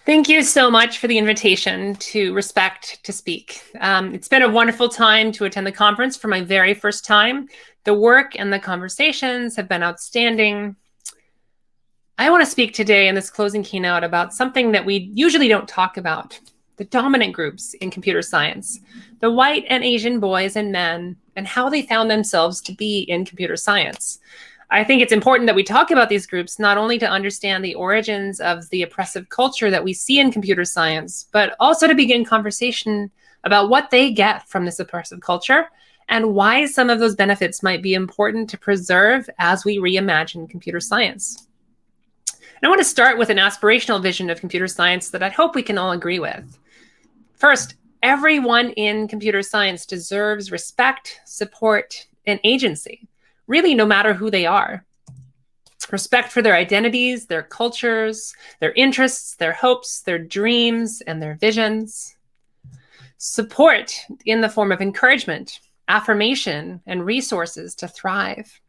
Thank you so much for the invitation to Respect to speak. It's been a wonderful time to attend the conference for my very first time. The work and the conversations have been outstanding. I want to speak today in this closing keynote about something that we usually don't talk about: the dominant groups in computer science, the white and Asian boys and men, and how they found themselves to be in computer science. I think it's important that we talk about these groups, not only to understand the origins of the oppressive culture that we see in computer science, but also to begin conversation about what they get from this oppressive culture and why some of those benefits might be important to preserve as we reimagine computer science. And I want to start with an aspirational vision of computer science that I hope we can all agree with. First, everyone in computer science deserves respect, support, and agency, really no matter who they are. Respect for their identities, their cultures, their interests, their hopes, their dreams, and their visions. Support in the form of encouragement, affirmation, and resources to thrive.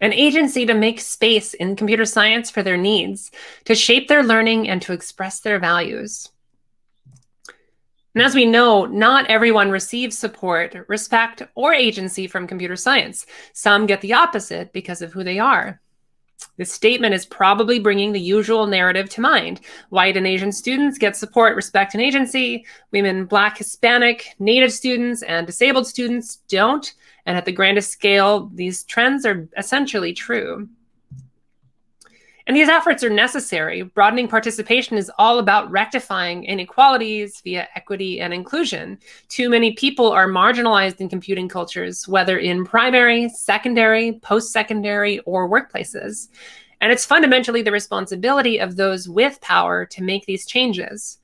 An agency to make space in computer science for their needs, to shape their learning and to express their values. And as we know, not everyone receives support, respect, or agency from computer science. Some get the opposite because of who they are. This statement is probably bringing the usual narrative to mind. White and Asian students get support, respect, and agency. Women, Black, Hispanic, Native students, and disabled students don't. And at the grandest scale, these trends are essentially true. And these efforts are necessary. Broadening participation is all about rectifying inequalities via equity and inclusion. Too many people are marginalized in computing cultures, whether in primary, secondary, post-secondary, or workplaces. And it's fundamentally the responsibility of those with power to make these changes.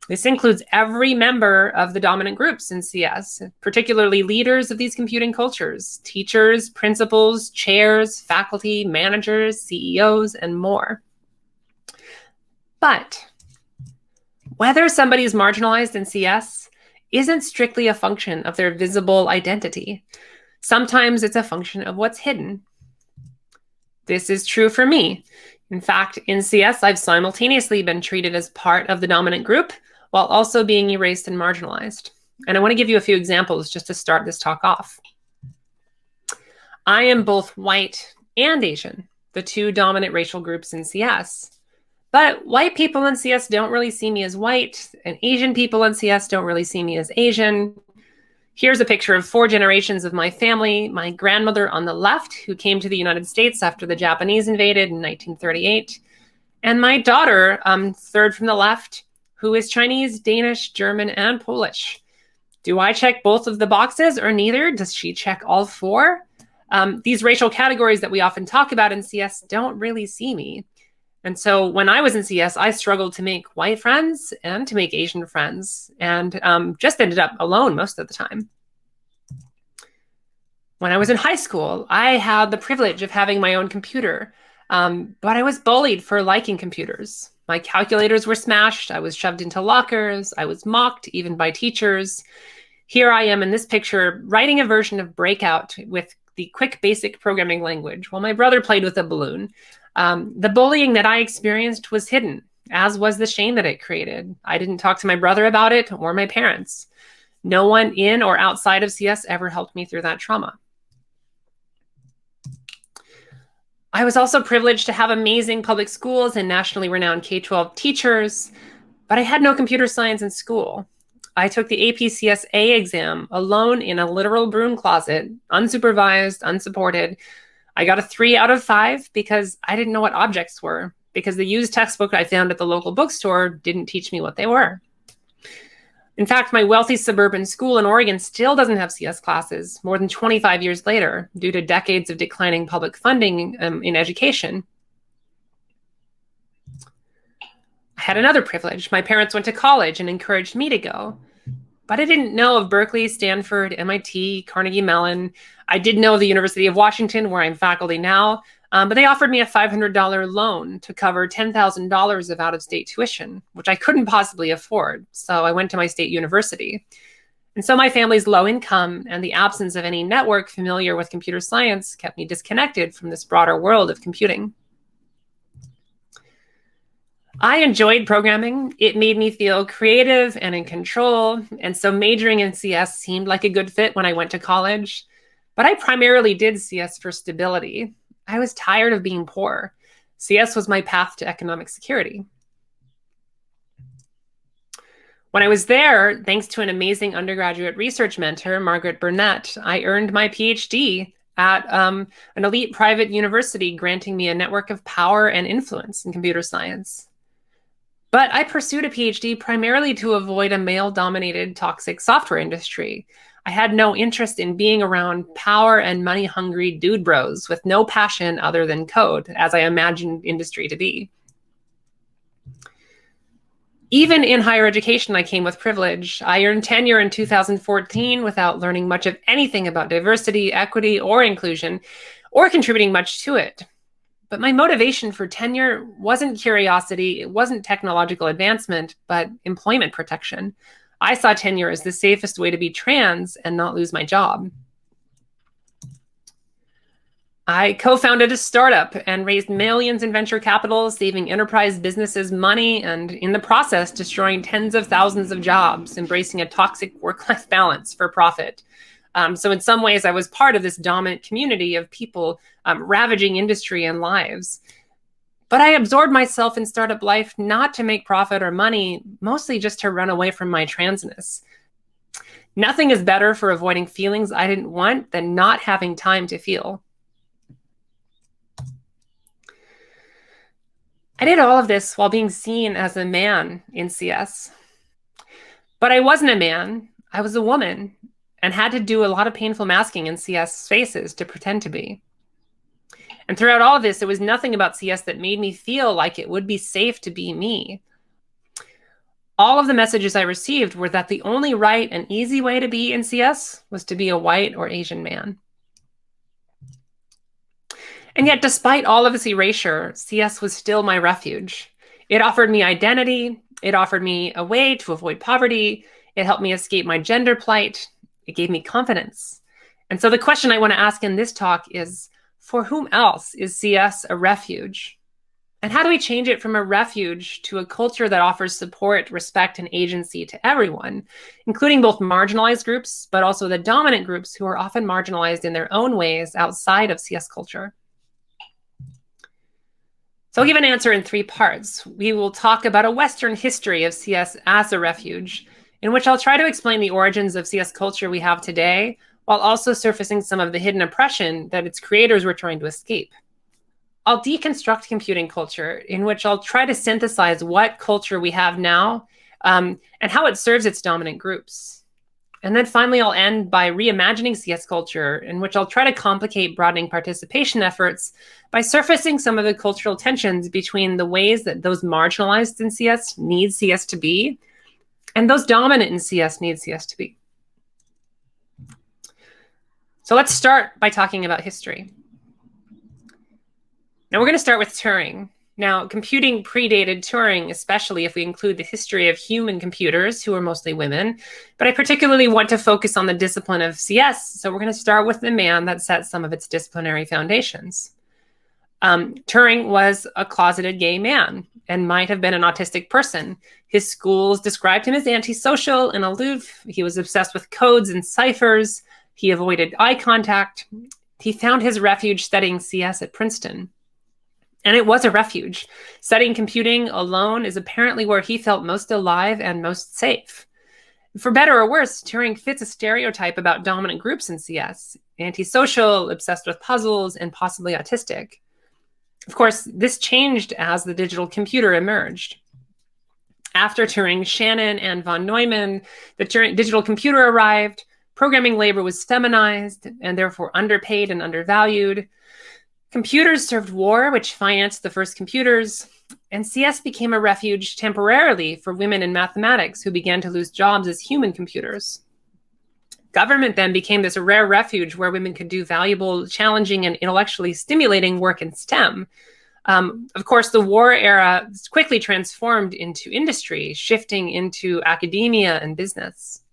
This includes every member of the dominant groups in CS, particularly leaders of these computing cultures, teachers, principals, chairs, faculty, managers, CEOs, and more. But whether somebody is marginalized in CS isn't strictly a function of their visible identity. Sometimes it's a function of what's hidden. This is true for me. In fact, in CS, I've simultaneously been treated as part of the dominant group while also being erased and marginalized. And I want to give you a few examples just to start this talk off. I am both white and Asian, the two dominant racial groups in CS. But white people in CS don't really see me as white, and Asian people in CS don't really see me as Asian. Here's a picture of 4 generations of my family. My grandmother on the left, who came to the United States after the Japanese invaded in 1938. And my daughter, third from the left, who is Chinese, Danish, German, and Polish. Do I check both of the boxes or neither? Does she check all 4? These racial categories that we often talk about in CS don't really see me. And so when I was in CS, I struggled to make white friends and to make Asian friends, and just ended up alone most of the time. When I was in high school, I had the privilege of having my own computer, but I was bullied for liking computers. My calculators were smashed. I was shoved into lockers. I was mocked, even by teachers. Here I am in this picture, writing a version of Breakout with the quick basic programming language while my brother played with a balloon. The bullying that I experienced was hidden, as was the shame that it created. I didn't talk to my brother about it or my parents. No one in or outside of CS ever helped me through that trauma. I was also privileged to have amazing public schools and nationally renowned K-12 teachers, but I had no computer science in school. I took the AP-CSA exam alone in a literal broom closet, unsupervised, unsupported. I got a 3 out of 5 because I didn't know what objects were, because the used textbook I found at the local bookstore didn't teach me what they were. In fact, my wealthy suburban school in Oregon still doesn't have CS classes more than 25 years later due to decades of declining public funding in education. I had another privilege. My parents went to college and encouraged me to go. But I didn't know of Berkeley, Stanford, MIT, Carnegie Mellon. I did know of the University of Washington, where I'm faculty now, but they offered me a $500 loan to cover $10,000 of out-of-state tuition, which I couldn't possibly afford. So I went to my state university. And so my family's low income and the absence of any network familiar with computer science kept me disconnected from this broader world of computing. I enjoyed programming. It made me feel creative and in control. And so majoring in CS seemed like a good fit when I went to college. But I primarily did CS for stability. I was tired of being poor. CS was my path to economic security. When I was there, thanks to an amazing undergraduate research mentor, Margaret Burnett, I earned my PhD at an elite private university, granting me a network of power and influence in computer science. But I pursued a PhD primarily to avoid a male-dominated toxic software industry. I had no interest in being around power and money-hungry dude bros with no passion other than code, as I imagined industry to be. Even in higher education, I came with privilege. I earned tenure in 2014 without learning much of anything about diversity, equity, or inclusion, or contributing much to it. But my motivation for tenure wasn't curiosity, it wasn't technological advancement, but employment protection. I saw tenure as the safest way to be trans and not lose my job. I co-founded a startup and raised millions in venture capital, saving enterprise businesses money and in the process destroying tens of thousands of jobs, embracing a toxic work-life balance for profit. So in some ways, I was part of this dominant community of people ravaging industry and lives. But I absorbed myself in startup life not to make profit or money, mostly just to run away from my transness. Nothing is better for avoiding feelings I didn't want than not having time to feel. I did all of this while being seen as a man in CS. But I wasn't a man, I was a woman, and had to do a lot of painful masking in CS spaces to pretend to be. And throughout all of this, it was nothing about CS that made me feel like it would be safe to be me. All of the messages I received were that the only right and easy way to be in CS was to be a white or Asian man. And yet, despite all of this erasure, CS was still my refuge. It offered me identity. It offered me a way to avoid poverty. It helped me escape my gender plight. It gave me confidence. And so the question I want to ask in this talk is, for whom else is CS a refuge? And how do we change it from a refuge to a culture that offers support, respect, and agency to everyone, including both marginalized groups, but also the dominant groups who are often marginalized in their own ways outside of CS culture? So I'll give an answer in 3 parts. We will talk about a Western history of CS as a refuge, in which I'll try to explain the origins of CS culture we have today, while also surfacing some of the hidden oppression that its creators were trying to escape. I'll deconstruct computing culture, in which I'll try to synthesize what culture we have now and how it serves its dominant groups. And then finally, I'll end by reimagining CS culture, in which I'll try to complicate broadening participation efforts by surfacing some of the cultural tensions between the ways that those marginalized in CS need CS to be, and those dominant in CS need CS to be. So let's start by talking about history. Now we're going to start with Turing. Now, computing predated Turing, especially if we include the history of human computers, who are mostly women. But I particularly want to focus on the discipline of CS, so we're going to start with the man that set some of its disciplinary foundations. Turing was a closeted gay man and might have been an autistic person. His schools described him as antisocial and aloof. He was obsessed with codes and ciphers. He avoided eye contact. He found his refuge studying CS at Princeton. And it was a refuge. Studying computing alone is apparently where he felt most alive and most safe. For better or worse, Turing fits a stereotype about dominant groups in CS: antisocial, obsessed with puzzles, and possibly autistic. Of course, this changed as the digital computer emerged. After Turing, Shannon and von Neumann, the digital computer arrived. Programming labor was feminized and therefore underpaid and undervalued. Computers served war, which financed the first computers, and CS became a refuge temporarily for women in mathematics who began to lose jobs as human computers. Government then became this rare refuge where women could do valuable, challenging, and intellectually stimulating work in STEM. Of course, the war era quickly transformed into industry, shifting into academia and business.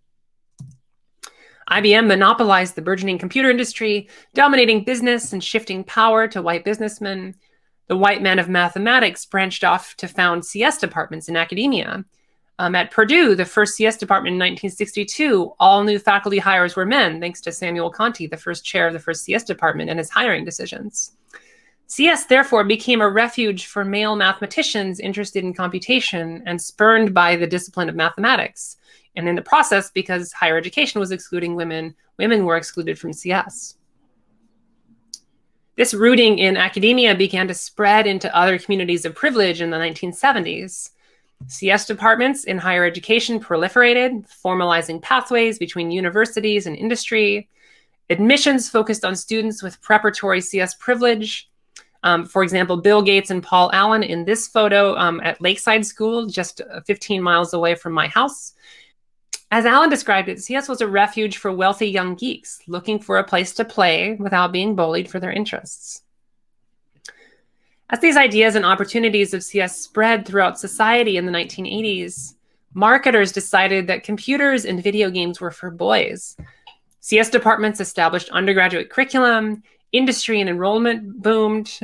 IBM monopolized the burgeoning computer industry, dominating business and shifting power to white businessmen. The white men of mathematics branched off to found CS departments in academia. At Purdue, the first CS department in 1962, all new faculty hires were men, thanks to Samuel Conti, the first chair of the first CS department, and his hiring decisions. CS, therefore, became a refuge for male mathematicians interested in computation and spurned by the discipline of mathematics. And in the process, because higher education was excluding women, women were excluded from CS. This rooting in academia began to spread into other communities of privilege in the 1970s. CS departments in higher education proliferated, formalizing pathways between universities and industry. Admissions focused on students with preparatory CS privilege. For example, Bill Gates and Paul Allen in this photo at Lakeside School, just 15 miles away from my house. As Allen described it, CS was a refuge for wealthy young geeks looking for a place to play without being bullied for their interests. As these ideas and opportunities of CS spread throughout society in the 1980s, marketers decided that computers and video games were for boys. CS departments established undergraduate curriculum, industry and enrollment boomed,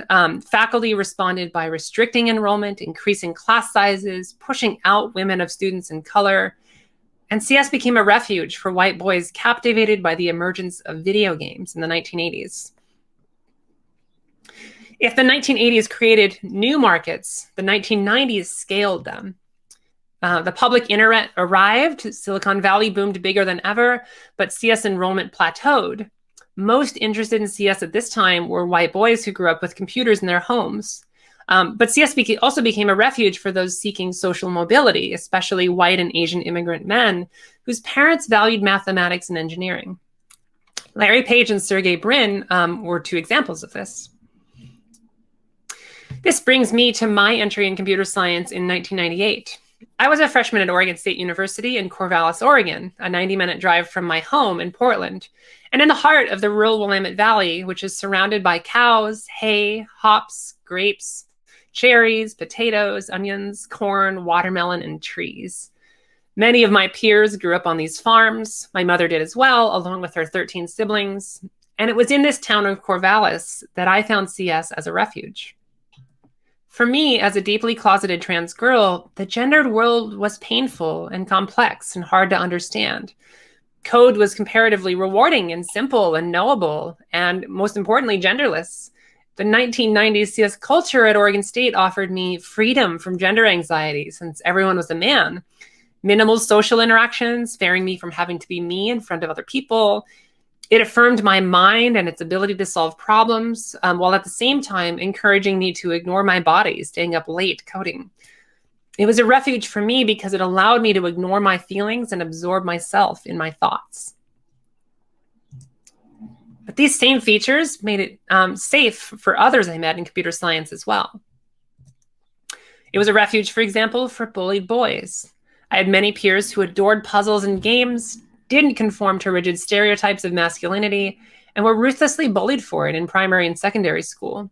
faculty responded by restricting enrollment, increasing class sizes, pushing out women of students in color, and CS became a refuge for white boys captivated by the emergence of video games in the 1980s. If the 1980s created new markets, the 1990s scaled them. The public internet arrived, Silicon Valley boomed bigger than ever, but CS enrollment plateaued. Most interested in CS at this time were white boys who grew up with computers in their homes. But CS also became a refuge for those seeking social mobility, especially white and Asian immigrant men whose parents valued mathematics and engineering. Larry Page and Sergey Brin were two examples of this. This brings me to my entry in computer science in 1998. I was a freshman at Oregon State University in Corvallis, Oregon, a 90-minute drive from my home in Portland, and in the heart of the rural Willamette Valley, which is surrounded by cows, hay, hops, grapes, cherries, potatoes, onions, corn, watermelon, and trees. Many of my peers grew up on these farms. My mother did as well, along with her 13 siblings. And it was in this town of Corvallis that I found CS as a refuge. For me, as a deeply closeted trans girl, the gendered world was painful and complex and hard to understand. Code was comparatively rewarding and simple and knowable, and most importantly, genderless. The 1990s CS culture at Oregon State offered me freedom from gender anxiety since everyone was a man. Minimal social interactions, sparing me from having to be me in front of other people. It affirmed my mind and its ability to solve problems, while at the same time encouraging me to ignore my body, staying up late coding. It was a refuge for me because it allowed me to ignore my feelings and absorb myself in my thoughts. But these same features made it safe for others I met in computer science as well. It was a refuge, for example, for bullied boys. I had many peers who adored puzzles and games, didn't conform to rigid stereotypes of masculinity, and were ruthlessly bullied for it in primary and secondary school.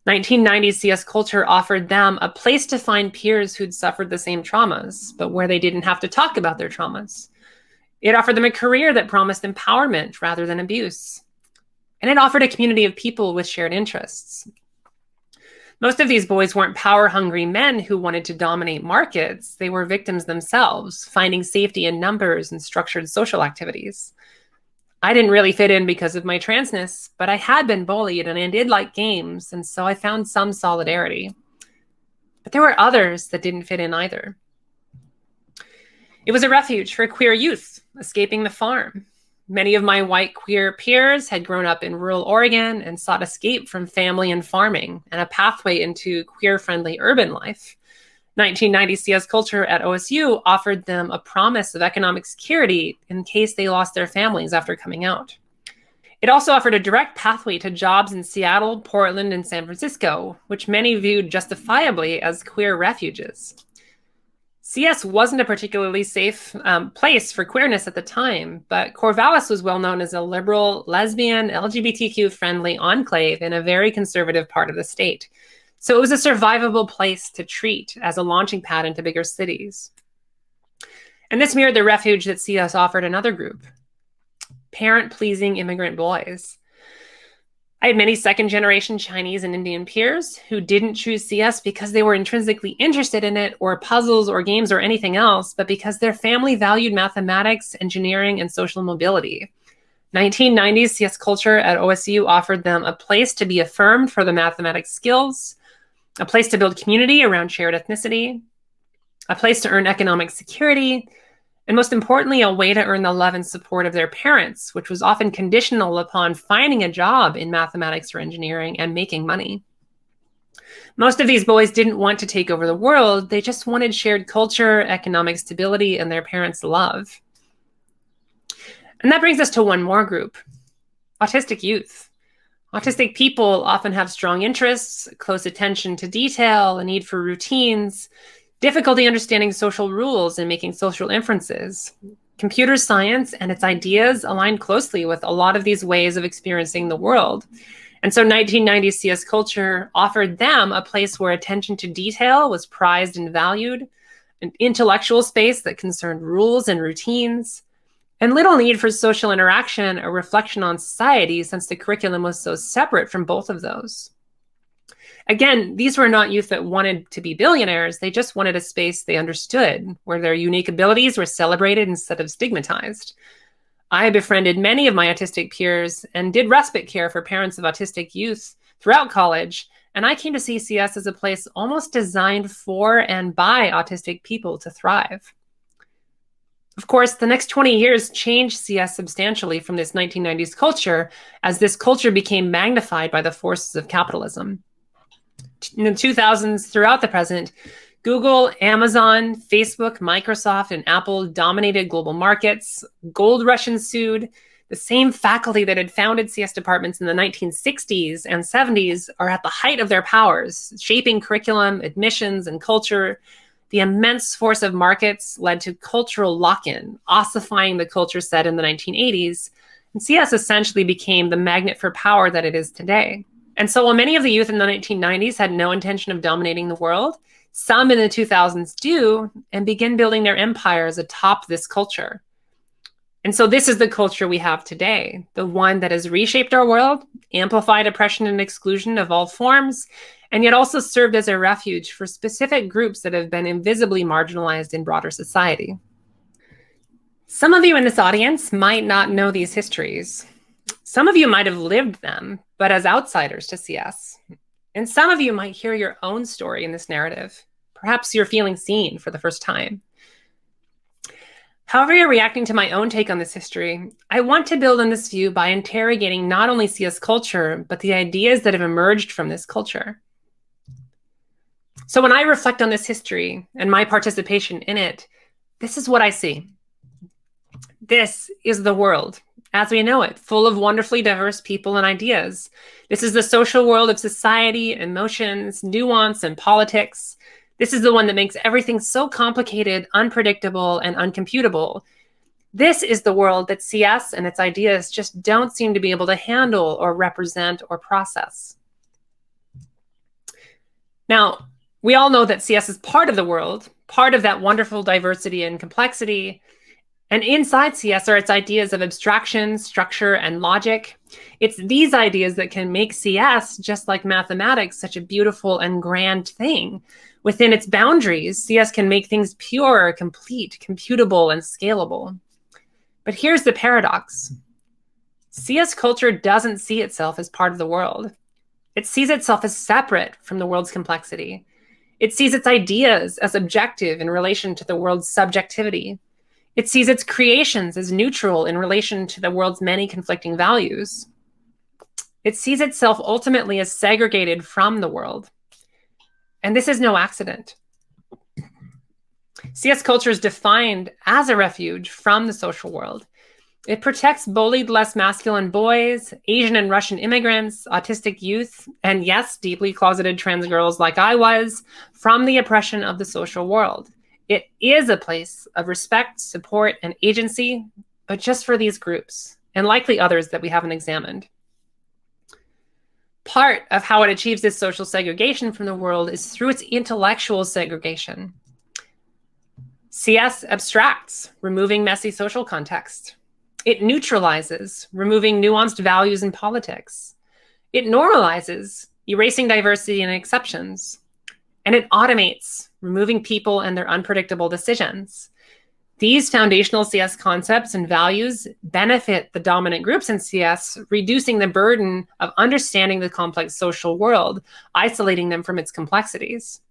1990s CS culture offered them a place to find peers who'd suffered the same traumas, but where they didn't have to talk about their traumas. It offered them a career that promised empowerment rather than abuse. And it offered a community of people with shared interests. Most of these boys weren't power-hungry men who wanted to dominate markets. They were victims themselves, finding safety in numbers and structured social activities. I didn't really fit in because of my transness, but I had been bullied and I did like games, and so I found some solidarity. But there were others that didn't fit in either. It was a refuge for queer youth escaping the farm. Many of my white queer peers had grown up in rural Oregon and sought escape from family and farming and a pathway into queer-friendly urban life. 1990 CS culture at OSU offered them a promise of economic security in case they lost their families after coming out. It also offered a direct pathway to jobs in Seattle, Portland, and San Francisco, which many viewed justifiably as queer refuges. CS wasn't a particularly safe place for queerness at the time, but Corvallis was well known as a liberal, lesbian, LGBTQ-friendly enclave in a very conservative part of the state. So it was a survivable place to treat as a launching pad into bigger cities. And this mirrored the refuge that CS offered another group, parent-pleasing immigrant boys. I had many second-generation Chinese and Indian peers who didn't choose CS because they were intrinsically interested in it, or puzzles or games or anything else, but because their family valued mathematics, engineering, and social mobility. 1990s CS culture at OSU offered them a place to be affirmed for the mathematics skills, a place to build community around shared ethnicity, a place to earn economic security, and most importantly, a way to earn the love and support of their parents, which was often conditional upon finding a job in mathematics or engineering and making money. Most of these boys didn't want to take over the world. They just wanted shared culture, economic stability, and their parents' love. And that brings us to one more group, autistic youth. Autistic people often have strong interests, close attention to detail, a need for routines, difficulty understanding social rules and making social inferences. Computer science and its ideas align closely with a lot of these ways of experiencing the world. And so 1990s CS culture offered them a place where attention to detail was prized and valued, an intellectual space that concerned rules and routines, and little need for social interaction or reflection on society, since the curriculum was so separate from both of those. Again, these were not youth that wanted to be billionaires. They just wanted a space they understood, where their unique abilities were celebrated instead of stigmatized. I befriended many of my autistic peers and did respite care for parents of autistic youth throughout college, and I came to see CS as a place almost designed for and by autistic people to thrive. Of course, the next 20 years changed CS substantially from this 1990s culture, as this culture became magnified by the forces of capitalism. In the 2000s, throughout the present, Google, Amazon, Facebook, Microsoft, and Apple dominated global markets. Gold rush ensued. The same faculty that had founded CS departments in the 1960s and 70s are at the height of their powers, shaping curriculum, admissions, and culture. The immense force of markets led to cultural lock-in, ossifying the culture set in the 1980s, and CS essentially became the magnet for power that it is today. And so while many of the youth in the 1990s had no intention of dominating the world, some in the 2000s do, and begin building their empires atop this culture. And so this is the culture we have today, the one that has reshaped our world, amplified oppression and exclusion of all forms, and yet also served as a refuge for specific groups that have been invisibly marginalized in broader society. Some of you in this audience might not know these histories. Some of you might have lived them, but as outsiders to CS. And some of you might hear your own story in this narrative. Perhaps you're feeling seen for the first time. However you're reacting to my own take on this history, I want to build on this view by interrogating not only CS culture, but the ideas that have emerged from this culture. So when I reflect on this history and my participation in it, this is what I see. This is the world as we know it, full of wonderfully diverse people and ideas. This is the social world of society, emotions, nuance, and politics. This is the one that makes everything so complicated, unpredictable, and uncomputable. This is the world that CS and its ideas just don't seem to be able to handle or represent or process. Now, we all know that CS is part of the world, part of that wonderful diversity and complexity. And inside CS are its ideas of abstraction, structure, and logic. It's these ideas that can make CS, just like mathematics, such a beautiful and grand thing. Within its boundaries, CS can make things pure, complete, computable, and scalable. But here's the paradox. CS culture doesn't see itself as part of the world. It sees itself as separate from the world's complexity. It sees its ideas as objective in relation to the world's subjectivity. It sees its creations as neutral in relation to the world's many conflicting values. It sees itself ultimately as segregated from the world. And this is no accident. CS culture is defined as a refuge from the social world. It protects bullied, less masculine boys, Asian and Russian immigrants, autistic youth, and yes, deeply closeted trans girls like I was, from the oppression of the social world. It is a place of respect, support, and agency, but just for these groups, and likely others that we haven't examined. Part of how it achieves this social segregation from the world is through its intellectual segregation. CS abstracts, removing messy social context. It neutralizes, removing nuanced values in politics. It normalizes erasing diversity and exceptions. And it automates removing people and their unpredictable decisions. These foundational CS concepts and values benefit the dominant groups in CS, reducing the burden of understanding the complex social world, isolating them from its complexities.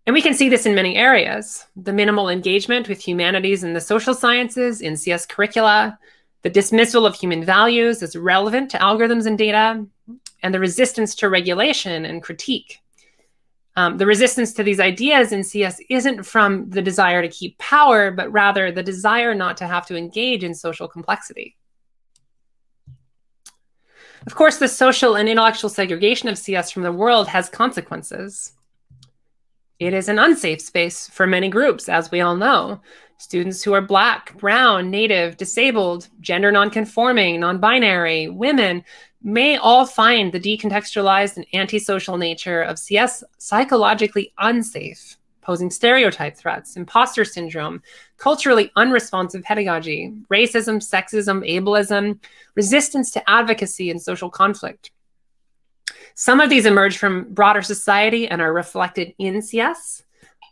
And we can see this in many areas. The minimal engagement with humanities and the social sciences in CS curricula, the dismissal of human values as relevant to algorithms and data, and the resistance to regulation and critique. The resistance to these ideas in CS isn't from the desire to keep power, but rather the desire not to have to engage in social complexity. Of course, the social and intellectual segregation of CS from the world has consequences. It is an unsafe space for many groups, as we all know. Students who are Black, brown, Native, disabled, gender non-conforming, non-binary, women may all find the decontextualized and antisocial nature of CS psychologically unsafe, posing stereotype threats, imposter syndrome, culturally unresponsive pedagogy, racism, sexism, ableism, resistance to advocacy, and social conflict. Some of these emerge from broader society and are reflected in CS.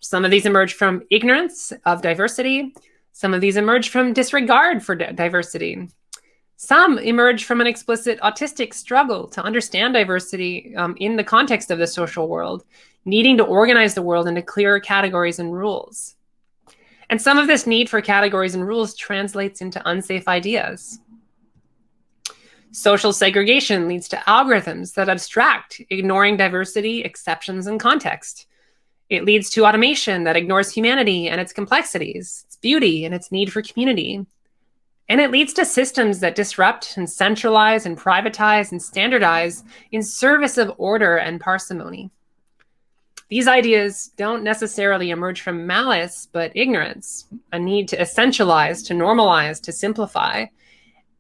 Some of these emerge from ignorance of diversity. Some of these emerge from disregard for diversity. Some emerge from an explicit autistic struggle to understand diversity in the context of the social world, needing to organize the world into clearer categories and rules. And some of this need for categories and rules translates into unsafe ideas. Social segregation leads to algorithms that abstract, ignoring diversity, exceptions, and context. It leads to automation that ignores humanity and its complexities, its beauty, and its need for community. And it leads to systems that disrupt and centralize and privatize and standardize in service of order and parsimony. These ideas don't necessarily emerge from malice, but ignorance, a need to essentialize, to normalize, to simplify.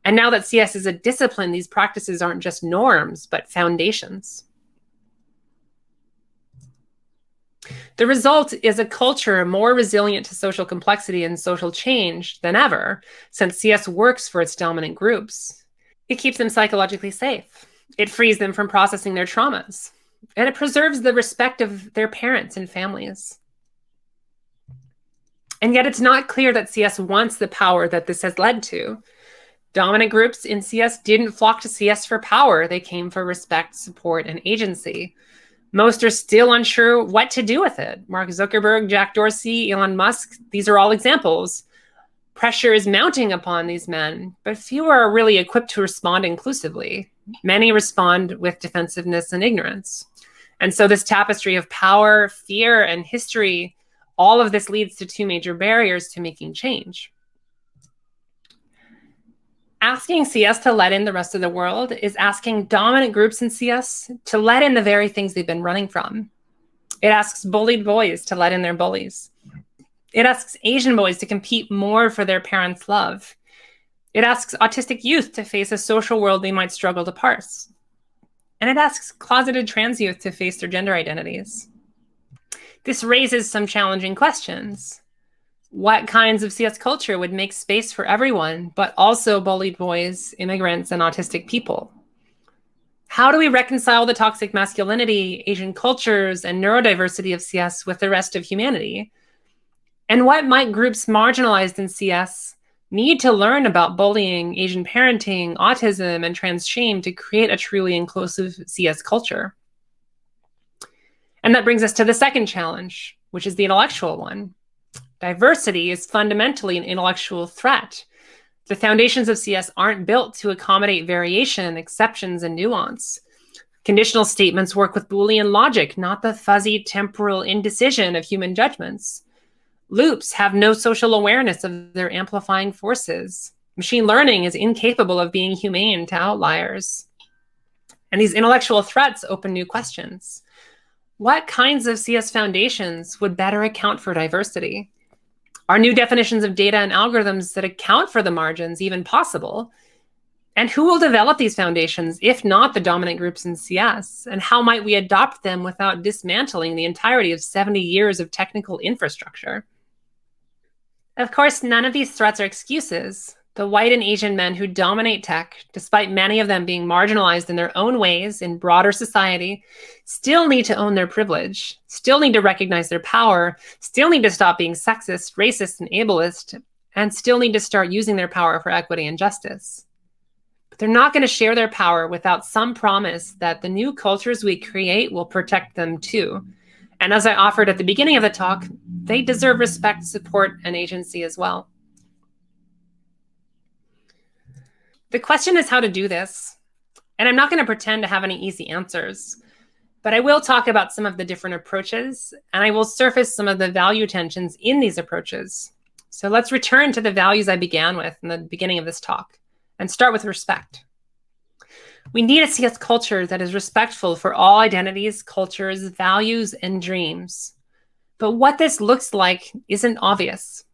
And now that CS is a discipline, these practices aren't just norms, but foundations. The result is a culture more resilient to social complexity and social change than ever, since CS works for its dominant groups. It keeps them psychologically safe. It frees them from processing their traumas. And it preserves the respect of their parents and families. And yet it's not clear that CS wants the power that this has led to. Dominant groups in CS didn't flock to CS for power. They came for respect, support, and agency. Most are still unsure what to do with it. Mark Zuckerberg, Jack Dorsey, Elon Musk, these are all examples. Pressure is mounting upon these men, but few are really equipped to respond inclusively. Many respond with defensiveness and ignorance. And so this tapestry of power, fear, and history, all of this leads to two major barriers to making change. Asking CS to let in the rest of the world is asking dominant groups in CS to let in the very things they've been running from. It asks bullied boys to let in their bullies. It asks Asian boys to compete more for their parents' love. It asks autistic youth to face a social world they might struggle to parse. And it asks closeted trans youth to face their gender identities. This raises some challenging questions. What kinds of CS culture would make space for everyone, but also bullied boys, immigrants, and autistic people? How do we reconcile the toxic masculinity, Asian cultures, and neurodiversity of CS with the rest of humanity? And what might groups marginalized in CS need to learn about bullying, Asian parenting, autism, and trans shame to create a truly inclusive CS culture? And that brings us to the second challenge, which is the intellectual one. Diversity is fundamentally an intellectual threat. The foundations of CS aren't built to accommodate variation, exceptions, and nuance. Conditional statements work with Boolean logic, not the fuzzy temporal indecision of human judgments. Loops have no social awareness of their amplifying forces. Machine learning is incapable of being humane to outliers. And these intellectual threats open new questions. What kinds of CS foundations would better account for diversity? Are new definitions of data and algorithms that account for the margins even possible? And who will develop these foundations, if not the dominant groups in CS? And how might we adopt them without dismantling the entirety of 70 years of technical infrastructure? Of course, none of these threats are excuses. The white and Asian men who dominate tech, despite many of them being marginalized in their own ways in broader society, still need to own their privilege, still need to recognize their power, still need to stop being sexist, racist, and ableist, and still need to start using their power for equity and justice. But they're not going to share their power without some promise that the new cultures we create will protect them too. And as I offered at the beginning of the talk, they deserve respect, support, and agency as well. The question is how to do this. And I'm not going to pretend to have any easy answers, but I will talk about some of the different approaches, and I will surface some of the value tensions in these approaches. So let's return to the values I began with in the beginning of this talk and start with respect. We need a CS culture that is respectful for all identities, cultures, values, and dreams. But what this looks like isn't obvious.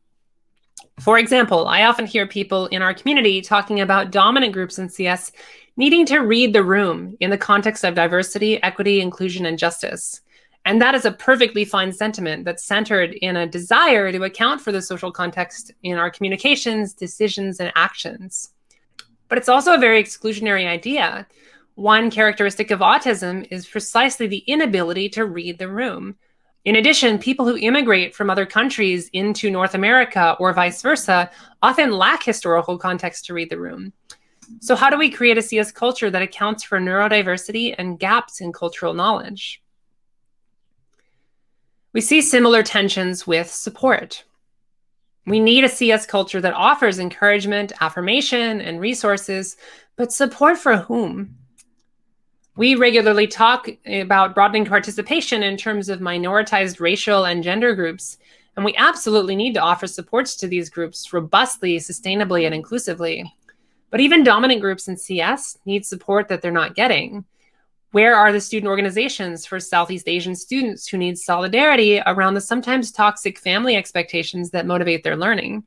For example, I often hear people in our community talking about dominant groups in CS needing to read the room in the context of diversity, equity, inclusion, and justice. And that is a perfectly fine sentiment that's centered in a desire to account for the social context in our communications, decisions, and actions. But it's also a very exclusionary idea. One characteristic of autism is precisely the inability to read the room. In addition, people who immigrate from other countries into North America or vice versa often lack historical context to read the room. So how do we create a CS culture that accounts for neurodiversity and gaps in cultural knowledge? We see similar tensions with support. We need a CS culture that offers encouragement, affirmation, and resources, but support for whom? We regularly talk about broadening participation in terms of minoritized racial and gender groups, and we absolutely need to offer supports to these groups robustly, sustainably, and inclusively. But even dominant groups in CS need support that they're not getting. Where are the student organizations for Southeast Asian students who need solidarity around the sometimes toxic family expectations that motivate their learning?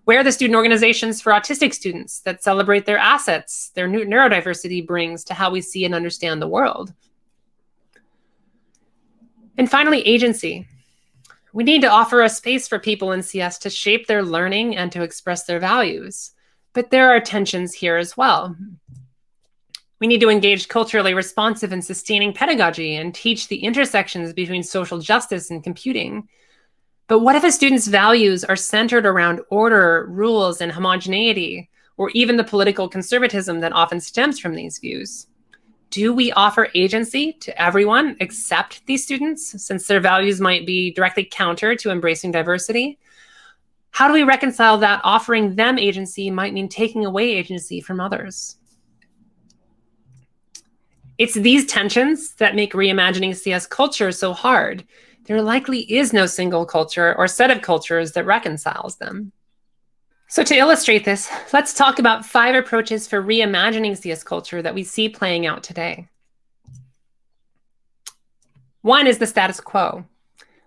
Where are the student organizations for autistic students that celebrate their assets, their neurodiversity brings to how we see and understand the world? And finally, agency. We need to offer a space for people in CS to shape their learning and to express their values. But there are tensions here as well. We need to engage culturally responsive and sustaining pedagogy and teach the intersections between social justice and computing. But what if a student's values are centered around order, rules, and homogeneity, or even the political conservatism that often stems from these views? Do we offer agency to everyone except these students, since their values might be directly counter to embracing diversity? How do we reconcile that offering them agency might mean taking away agency from others? It's these tensions that make reimagining CS culture so hard. There likely is no single culture or set of cultures that reconciles them. So to illustrate this, let's talk about 5 approaches for reimagining CS culture that we see playing out today. 1 is the status quo.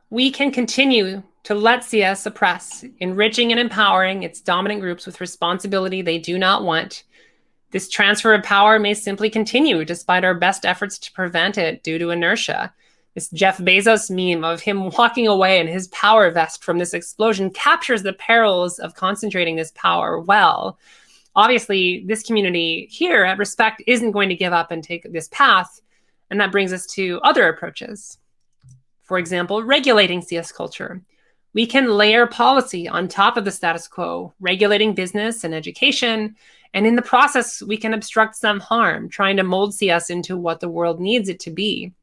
We can continue to let CS oppress, enriching and empowering its dominant groups with responsibility they do not want. This transfer of power may simply continue despite our best efforts to prevent it due to inertia. This Jeff Bezos meme of him walking away in his power vest from this explosion captures the perils of concentrating this power well. Obviously, this community here at Respect isn't going to give up and take this path, and that brings us to other approaches. For example, regulating CS culture. We can layer policy on top of the status quo, regulating business and education, and in the process, we can obstruct some harm, trying to mold CS into what the world needs it to be.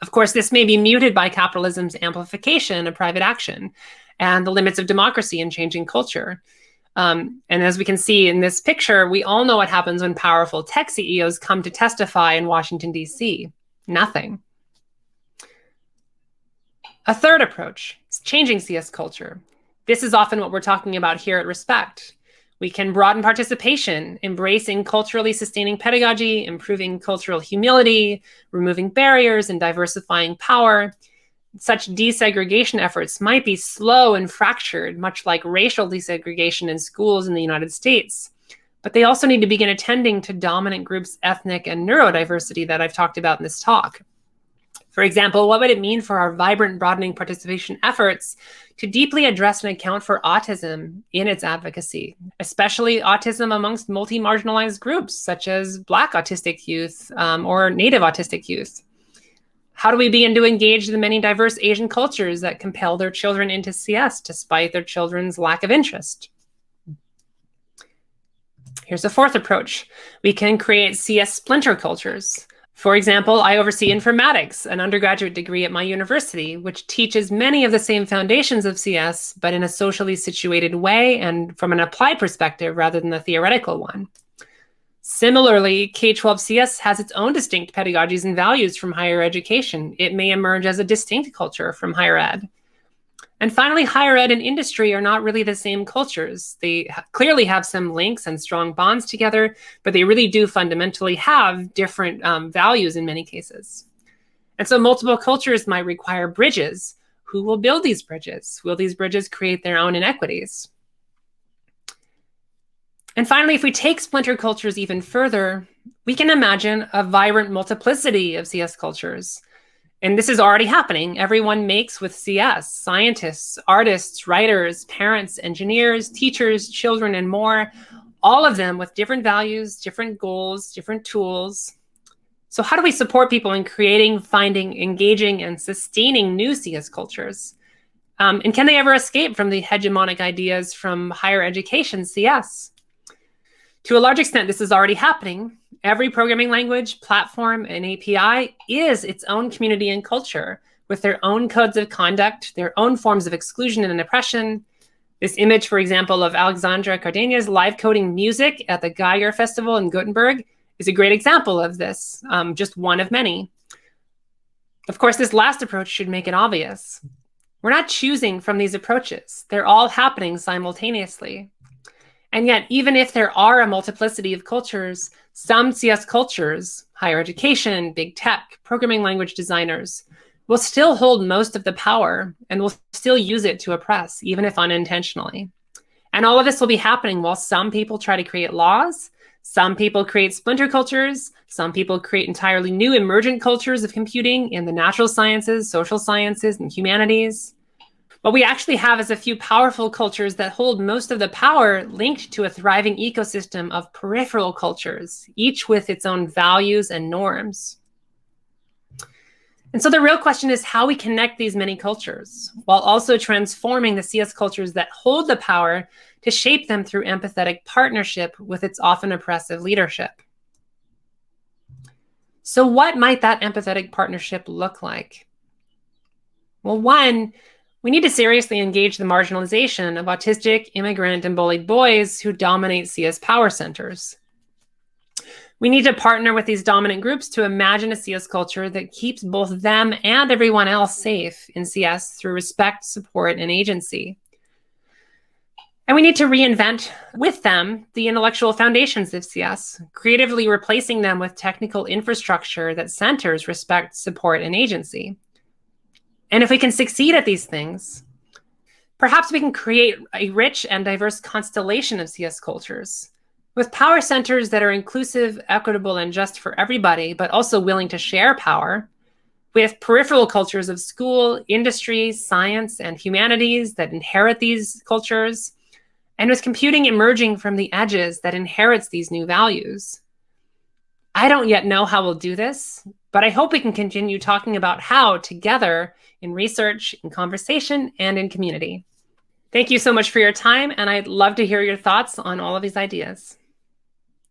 Of course, this may be muted by capitalism's amplification of private action and the limits of democracy in changing culture. And as we can see in this picture, we all know what happens when powerful tech CEOs come to testify in Washington, D.C. Nothing. A third approach is changing CS culture. This is often what we're talking about here at Respect. We can broaden participation, embracing culturally sustaining pedagogy, improving cultural humility, removing barriers, and diversifying power. Such desegregation efforts might be slow and fractured, much like racial desegregation in schools in the United States. But they also need to begin attending to dominant groups' ethnic and neurodiversity that I've talked about in this talk. For example, what would it mean for our vibrant broadening participation efforts to deeply address and account for autism in its advocacy, especially autism amongst multi-marginalized groups such as Black autistic youth or Native autistic youth? How do we begin to engage the many diverse Asian cultures that compel their children into CS despite their children's lack of interest? Here's a fourth approach. We can create CS splinter cultures. For example, I oversee informatics, an undergraduate degree at my university, which teaches many of the same foundations of CS, but in a socially situated way and from an applied perspective rather than the theoretical one. Similarly, K-12 CS has its own distinct pedagogies and values from higher education. It may emerge as a distinct culture from higher ed. And finally, higher ed and industry are not really the same cultures. They clearly have some links and strong bonds together, but they really do fundamentally have different values in many cases. And so multiple cultures might require bridges. Who will build these bridges? Will these bridges create their own inequities? And finally, if we take splinter cultures even further, we can imagine a vibrant multiplicity of CS cultures. And this is already happening. Everyone makes with CS: scientists, artists, writers, parents, engineers, teachers, children, and more, all of them with different values, different goals, different tools. So how do we support people in creating, finding, engaging, and sustaining new CS cultures? And can they ever escape from the hegemonic ideas from higher education CS? To a large extent, this is already happening. Every programming language, platform, and API is its own community and culture with their own codes of conduct, their own forms of exclusion and oppression. This image, for example, of Alexandra Cardena's live coding music at the Geiger Festival in Gothenburg is a great example of this, just one of many. Of course, this last approach should make it obvious. We're not choosing from these approaches. They're all happening simultaneously. And yet, even if there are a multiplicity of cultures, some CS cultures, higher education, big tech, programming language designers, will still hold most of the power and will still use it to oppress, even if unintentionally. And all of this will be happening while some people try to create laws, some people create splinter cultures, some people create entirely new emergent cultures of computing in the natural sciences, social sciences, and humanities. What we actually have is a few powerful cultures that hold most of the power linked to a thriving ecosystem of peripheral cultures, each with its own values and norms. And so the real question is how we connect these many cultures while also transforming the CS cultures that hold the power to shape them through empathetic partnership with its often oppressive leadership. So what might that empathetic partnership look like? Well, one, we need to seriously engage the marginalization of autistic, immigrant, and bullied boys who dominate CS power centers. We need to partner with these dominant groups to imagine a CS culture that keeps both them and everyone else safe in CS through respect, support, and agency. And we need to reinvent with them the intellectual foundations of CS, creatively replacing them with technical infrastructure that centers respect, support, and agency. And if we can succeed at these things, perhaps we can create a rich and diverse constellation of CS cultures with power centers that are inclusive, equitable, and just for everybody, but also willing to share power, with peripheral cultures of school, industry, science, and humanities that inherit these cultures, and with computing emerging from the edges that inherits these new values. I don't yet know how we'll do this, but I hope we can continue talking about how together in research, in conversation, and in community. Thank you so much for your time, and I'd love to hear your thoughts on all of these ideas.